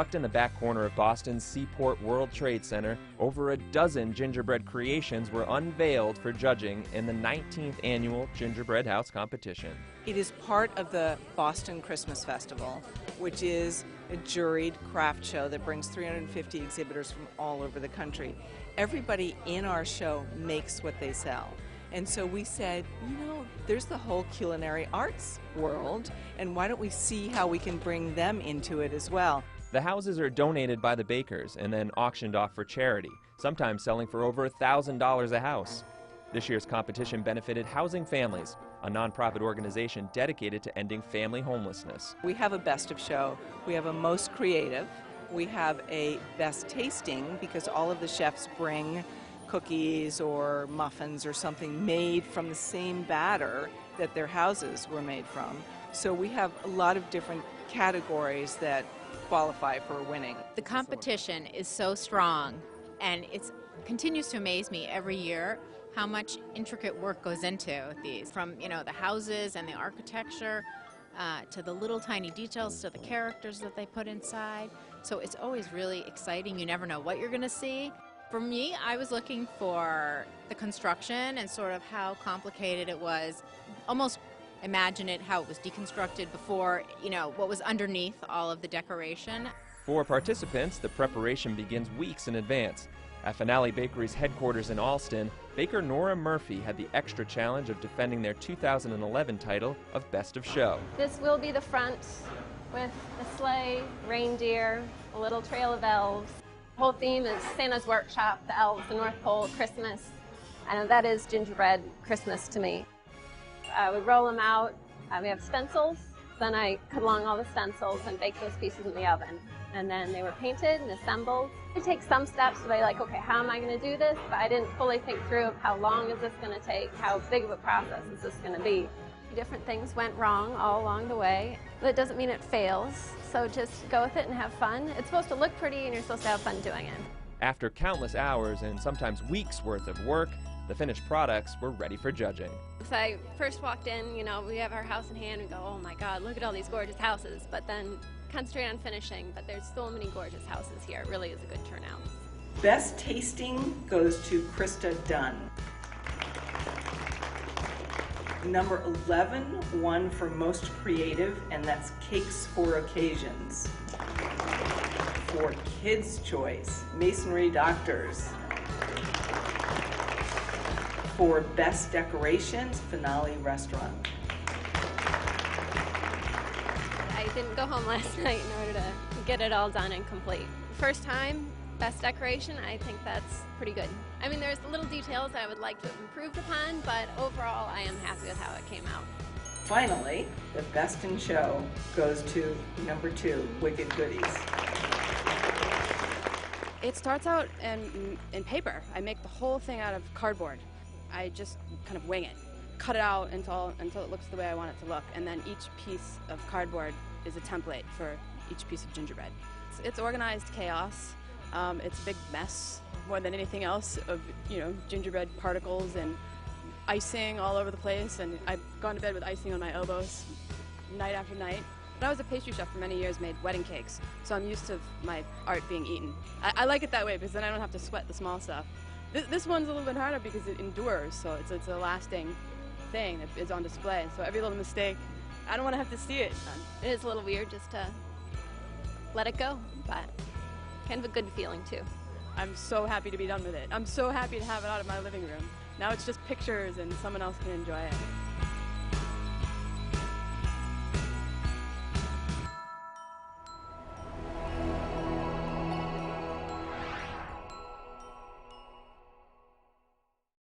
Tucked in the back corner of Boston's Seaport World Trade Center, over a dozen gingerbread creations were unveiled for judging in the 19th annual Gingerbread House competition. It is part of the Boston Christmas Festival, which is a juried craft show that brings 350 exhibitors from all over the country. Everybody in our show makes what they sell. And so we said, you know, there's the whole culinary arts world, and why don't we see how we can bring them into it as well? The houses are donated by the bakers and then auctioned off for charity, sometimes selling for over $1,000 a house. This year's competition benefited Housing Families, a nonprofit organization dedicated to ending family homelessness. We have a best of show, we have a most creative, we have a best tasting because all of the chefs bring cookies or muffins or something made from the same batter that their houses were made from. So we have a lot of different categories that qualify for winning. The competition is so strong, and it continues to amaze me every year how much intricate work goes into these, from the houses and the architecture to the little tiny details to the characters that they put inside. So it's always really exciting. You never know what you're going to see. For me, I was looking for the construction and sort of how complicated it was. Almost imagine it how it was deconstructed before, what was underneath all of the decoration. For participants, the preparation begins weeks in advance. At Finale Bakery's headquarters in Allston, baker Nora Murphy had the extra challenge of defending their 2011 title of Best of Show. This will be the front with a sleigh, reindeer, a little trail of elves. The whole theme is Santa's workshop, the elves, the North Pole, Christmas. I know that is gingerbread Christmas to me. We roll them out. We have stencils. Then I cut along all the stencils and bake those pieces in the oven. And then they were painted and assembled. I take some steps where I'm like, okay, how am I going to do this? But I didn't fully think through of how long is this going to take? How big of a process is this going to be? Different things went wrong all along the way. But it doesn't mean it fails. So just go with it and have fun. It's supposed to look pretty and you're supposed to have fun doing it. After countless hours and sometimes weeks worth of work, the finished products were ready for judging. So I first walked in, we have our house in hand and go, oh my God, look at all these gorgeous houses. But then concentrate on finishing, but there's so many gorgeous houses here. It really is a good turnout. Best tasting goes to KRISTA DUNNE. Number 11 won for most creative, and that's Cakes for Occasions. For Kids' Choice, Masonry Doctors. For Best Decorations, Finale Restaurant. I didn't go home last night in order to get it all done and complete. First time, best decoration, I think that's pretty good. I mean, there's little details I would like to have improved upon, but overall I am happy with how it came out. Finally, the Best in Show goes to number 2, Wicked Goodies. It starts out in paper. I make the whole thing out of cardboard. I just kind of wing it. Cut it out until it looks the way I want it to look, and then each piece of cardboard is a template for each piece of gingerbread. It's organized chaos. It's a big mess more than anything else of gingerbread particles and icing all over the place, and I've gone to bed with icing on my elbows night after night. When I was a pastry chef for many years, made wedding cakes, so I'm used to my art being eaten. I like it that way because then I don't have to sweat the small stuff. This one's a little bit harder because it endures, so it's a lasting thing that is on display. So every little mistake, I don't want to have to see it. It is a little weird just to let it go, but kind of a good feeling too. I'm so happy to be done with it. I'm so happy to have it out of my living room. Now it's just pictures and someone else can enjoy it.